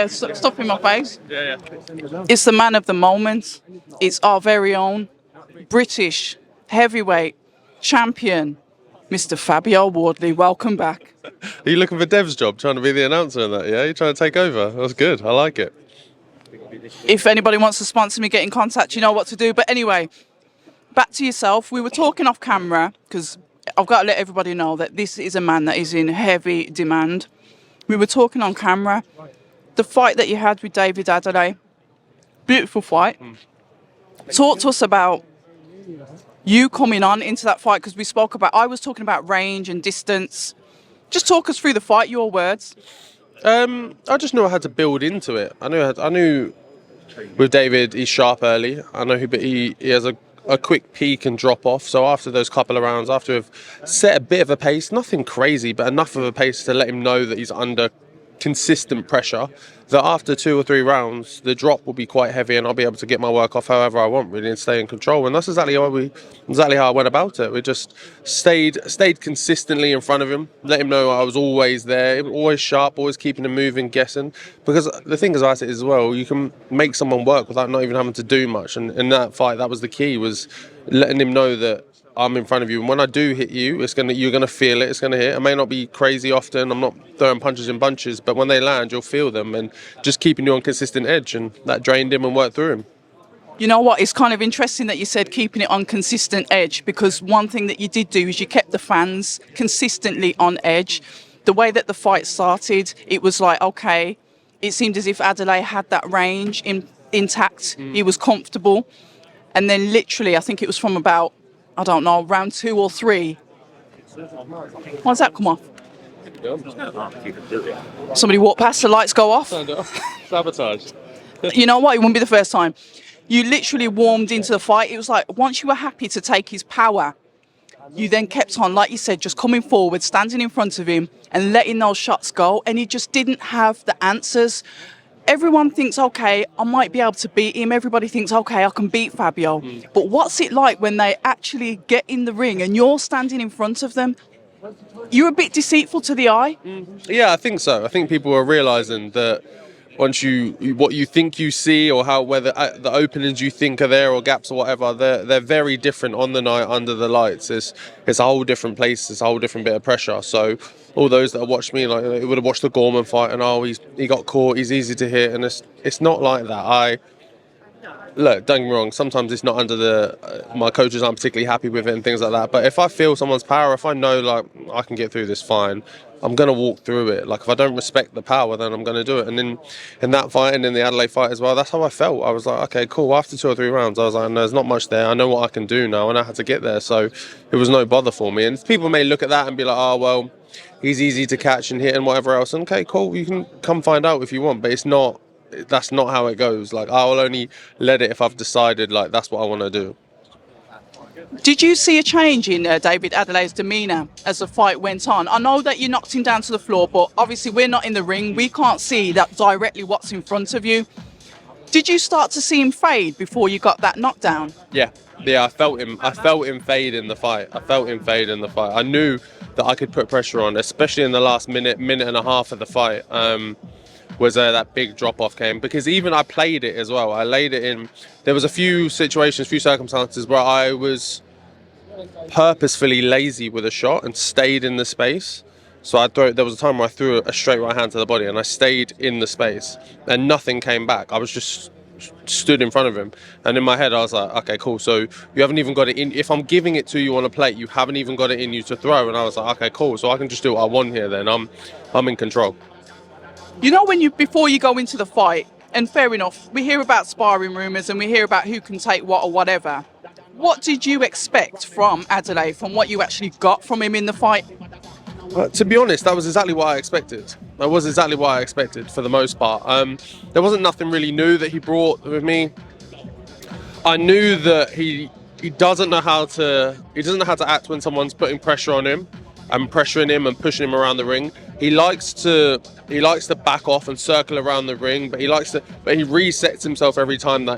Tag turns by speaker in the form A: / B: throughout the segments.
A: stuff in my face.
B: Yeah.
A: It's the man of the moment. It's our very own British heavyweight champion, Mr. Fabio Wardley. Welcome back.
B: Are you looking for Dev's job, trying to be the announcer in that? Yeah, you're trying to take over. That's good. I like it.
A: If anybody wants to sponsor me, get in contact. You know what to do. But anyway, back to yourself. We were talking off camera because I've got to let everybody know that this is a man that is in heavy demand. We were talking on camera. The fight that you had with David Adelaide, beautiful fight. Talk to us about you coming on into that fight, because I was talking about range and distance. Just talk us through the fight, your words.
B: I just knew I had to build into it. I knew with David, he's sharp early. I know he has a quick peak and drop off. So after those couple of rounds, after we've set a bit of a pace, nothing crazy, but enough of a pace to let him know that he's under consistent pressure, that after 2 or 3 rounds, the drop will be quite heavy and I'll be able to get my work off however I want, really, and stay in control. And that's exactly how I went about it. We just stayed consistently in front of him, let him know I was always there, always sharp, always keeping him moving, guessing. Because the thing is, I said as well, you can make someone work without not even having to do much. And in that fight, that was the key, was letting him know that I'm in front of you, and when I do hit you, you're gonna feel it. It's gonna hit. It may not be crazy often. I'm not throwing punches in bunches, but when they land, you'll feel them, and just keeping you on consistent edge, and that drained him and worked through him.
A: You know what? It's kind of interesting that you said keeping it on consistent edge, because one thing that you did do is you kept the fans consistently on edge. The way that the fight started, it was like, okay, it seemed as if Adelaide had that range intact. He was comfortable, and then literally, I think it was from about, I don't know, round 2 or 3. Why's that come off? Somebody walked past, the lights go off.
B: Sabotage.
A: You know what? It wouldn't be the first time. You literally warmed into the fight. It was like once you were happy to take his power, you then kept on, like you said, just coming forward, standing in front of him and letting those shots go. And he just didn't have the answers. Everyone thinks, okay, I might be able to beat him. Everybody thinks, okay, I can beat Fabio. But what's it like when they actually get in the ring and you're standing in front of them? You're a bit deceitful to the eye.
B: Yeah, I think so. I think people are realising that once what you think you see, or whether the openings you think are there, or gaps or whatever, they're very different on the night under the lights. It's a whole different place. It's a whole different bit of pressure. So all those that have watched me, like, they would have watched the Gorman fight, and he got caught. He's easy to hit, and it's not like that. Look, don't get me wrong, sometimes it's not under my coaches aren't particularly happy with it and things like that. But if I feel someone's power, if I know, like, I can get through this fine, I'm going to walk through it. Like, if I don't respect the power, then I'm going to do it. And in that fight and in the Adelaide fight as well, that's how I felt. I was like, okay, cool. After 2 or 3 rounds, I was like, no, there's not much there. I know what I can do now. I know how to get there. So it was no bother for me. And people may look at that and be like, oh, well, he's easy to catch and hit and whatever else. And okay, cool. You can come find out if you want. But that's not how it goes. Like, I will only let it if I've decided, like, that's what I want to do.
A: Did you see a change in David Adelaide's demeanour as the fight went on? I know that you knocked him down to the floor, but obviously we're not in the ring. We can't see that directly what's in front of you. Did you start to see him fade before you got that knockdown? Yeah,
B: I felt him fade in the fight. I knew that I could put pressure on, especially in the last minute and a half of the fight. Was that big drop-off came, because even I played it as well. I laid it in. There was a few situations, few circumstances where I was purposefully lazy with a shot and stayed in the space. So there was a time where I threw a straight right hand to the body and I stayed in the space and nothing came back. I was just stood in front of him, and in my head I was like, okay, cool, so you haven't even got it in. If I'm giving it to you on a plate, you haven't even got it in you to throw. And I was like, okay, cool, so I can just do what I want here then. I'm in control.
A: You know, before you go into the fight, and fair enough, we hear about sparring rumours and we hear about who can take what or whatever. What did you expect from Adelaide, from what you actually got from him in the fight?
B: To be honest, that was exactly what I expected. That was exactly what I expected for the most part. There wasn't nothing really new that he brought with me. I knew that he doesn't know how to act when someone's putting pressure on him and pressuring him and pushing him around the ring. He likes to back off and circle around the ring, but he resets himself every time.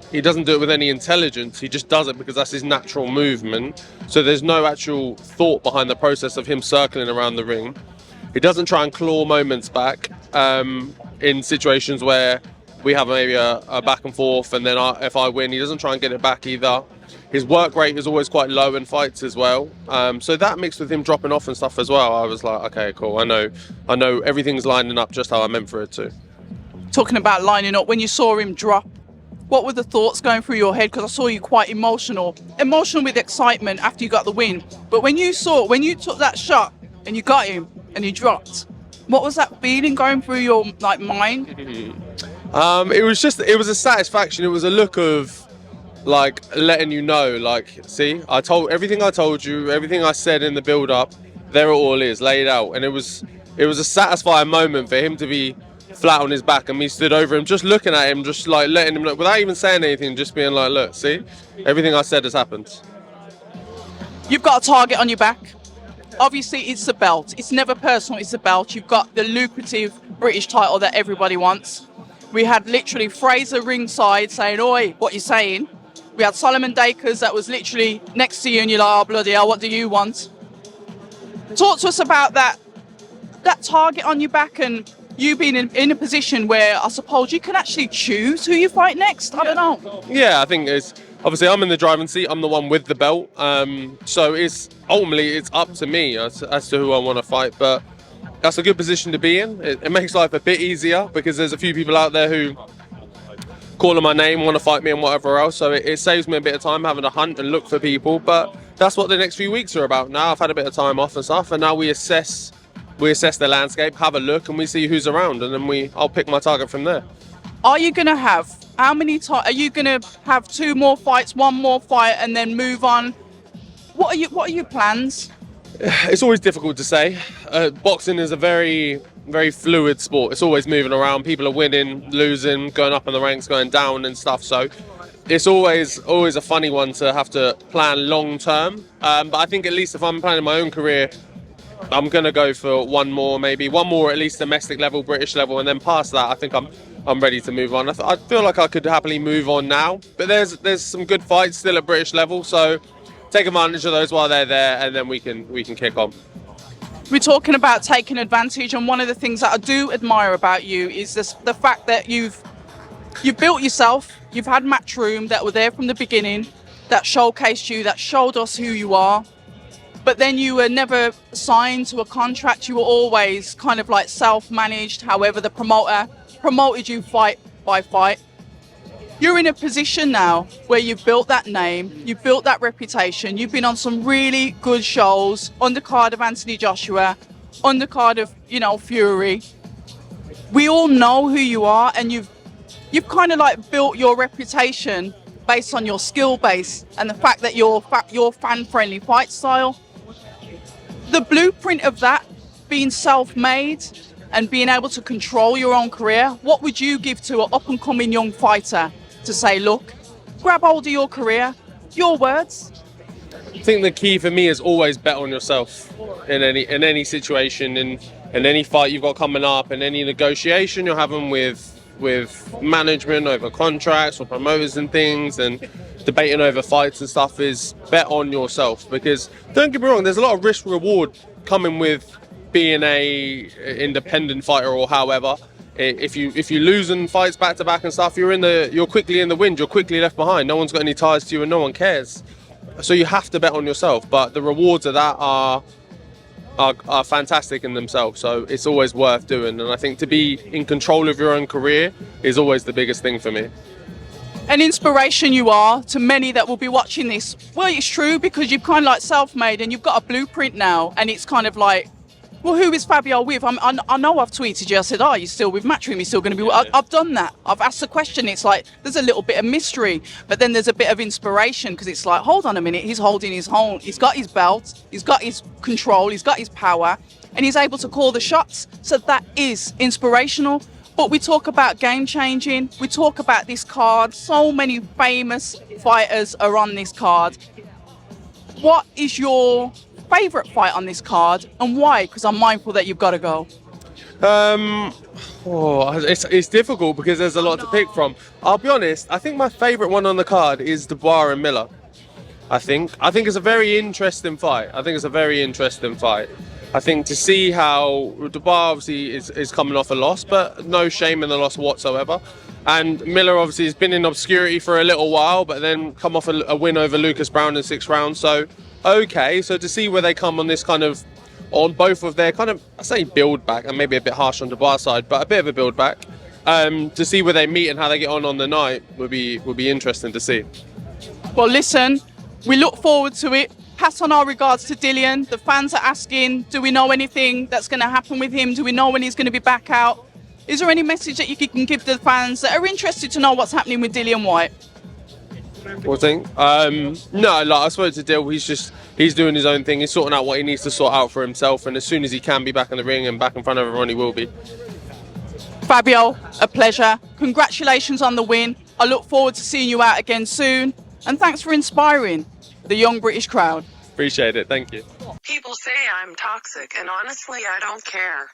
B: He doesn't do it with any intelligence. He just does it because that's his natural movement. So there's no actual thought behind the process of him circling around the ring. He doesn't try and claw moments back in situations where we have maybe a back and forth, and then if I win, he doesn't try and get it back either. His work rate is always quite low in fights as well. So that mixed with him dropping off and stuff as well, I was like, okay, cool. I know everything's lining up just how I meant for it to.
A: Talking about lining up, when you saw him drop, what were the thoughts going through your head? Because I saw you quite emotional with excitement after you got the win. But when you took that shot and you got him and he dropped, what was that feeling going through your mind?
B: It was a satisfaction. It was a look of like letting you know, like, see, everything I told you, everything I said in the build up, there it all is laid out. And it was a satisfying moment for him to be flat on his back and me stood over him, just looking at him, just like letting him look without even saying anything, just being like, look, see, everything I said has happened.
A: You've got a target on your back. Obviously, it's a belt. It's never personal, it's a belt. You've got the lucrative British title that everybody wants. We had literally Fraser ringside saying, oi, what you saying? We had Solomon Dakers that was literally next to you and you're like, oh, bloody hell, what do you want? Talk to us about that target on your back and you being in a position where I suppose you can actually choose who you fight next. I don't know.
B: Yeah, I think it's obviously I'm in the driving seat. I'm the one with the belt. So it's ultimately up to me as to who I want to fight. But that's a good position to be in. It makes life a bit easier because there's a few people out there who calling my name, want to fight me and whatever else. So it saves me a bit of time having to hunt and look for people. But that's what the next few weeks are about. Now I've had a bit of time off and stuff, and now we assess the landscape, have a look, and we see who's around, and then I'll pick my target from there.
A: Are you going to have how many times? Are you going to have 2 more fights, 1 more fight, and then move on? What are your plans?
B: It's always difficult to say. Boxing is a very, very fluid sport. It's always moving around. People are winning, losing, going up in the ranks, going down and stuff. So it's always a funny one to have to plan long term. But I think at least if I'm planning my own career, I'm going to go for 1 more, maybe 1 more at least domestic level, British level, and then past that I think I'm ready to move on. I feel like I could happily move on now, but there's some good fights still at British level, so take advantage of those while they're there, and then we can kick on.
A: We're talking about taking advantage, and one of the things that I do admire about you is the fact that you've built yourself. You've had Matchroom that were there from the beginning, that showcased you, that showed us who you are. But then you were never signed to a contract. You were always kind of like self-managed. However, the promoter promoted you fight by fight. You're in a position now where you've built that name, you've built that reputation. You've been on some really good shows, undercard of Anthony Joshua, undercard of, Fury. We all know who you are, and you've kind of like built your reputation based on your skill base and the fact that your fan-friendly fight style. The blueprint of that, being self-made and being able to control your own career, what would you give to an up-and-coming young fighter to say, look, grab hold of your career, your words?
B: I think the key for me is always bet on yourself in any situation, in any fight you've got coming up, in any negotiation you're having with management over contracts or promoters and things, and debating over fights and stuff, is bet on yourself. Because don't get me wrong, there's a lot of risk reward coming with being a independent fighter or however. If you lose in fights back to back and stuff, you're quickly in the wind, you're quickly left behind. No one's got any ties to you and no one cares. So you have to bet on yourself. But the rewards of that are fantastic in themselves. So it's always worth doing. And I think to be in control of your own career is always the biggest thing for me.
A: An inspiration you are to many that will be watching this. Well, it's true, because you've kind of like self-made and you've got a blueprint now, and it's kind of like, well, who is Fabio with? I know I've tweeted you. I said, you're still with Matchroom? You're still going to be... I've done that. I've asked the question. It's like, there's a little bit of mystery, but then there's a bit of inspiration, because it's like, hold on a minute. He's holding his own. He's got his belt. He's got his control. He's got his power, and he's able to call the shots. So that is inspirational. But we talk about game-changing. We talk about this card. So many famous fighters are on this card. What is your favourite fight on this card, and why? Because I'm mindful that you've got to go.
B: It's difficult because there's a lot to pick from. I'll be honest, I think my favourite one on the card is Dubois and Miller. I think it's a very interesting fight. I think to see how Dubai obviously is coming off a loss, but no shame in the loss whatsoever. And Miller obviously has been in obscurity for a little while, but then come off a win over Lucas Brown in 6th round. So, okay, so to see where they come on this kind of, on both of their kind of, I say build back, and maybe a bit harsh on Dubai's side, but a bit of a build back. To see where they meet and how they get on the night would be interesting to see.
A: Well, listen, we look forward to it. Pass on our regards to Dillian. The fans are asking, do we know anything that's going to happen with him? Do we know when he's going to be back out? Is there any message that you can give to the fans that are interested to know what's happening with Dillian White?
B: What thing? No, like I spoke to Dill. He's doing his own thing. He's sorting out what he needs to sort out for himself. And as soon as he can be back in the ring and back in front of everyone, he will be.
A: Fabio, a pleasure. Congratulations on the win. I look forward to seeing you out again soon. And thanks for inspiring the young British crowd.
B: Appreciate it. Thank you.
C: People say I'm toxic, and honestly, I don't care.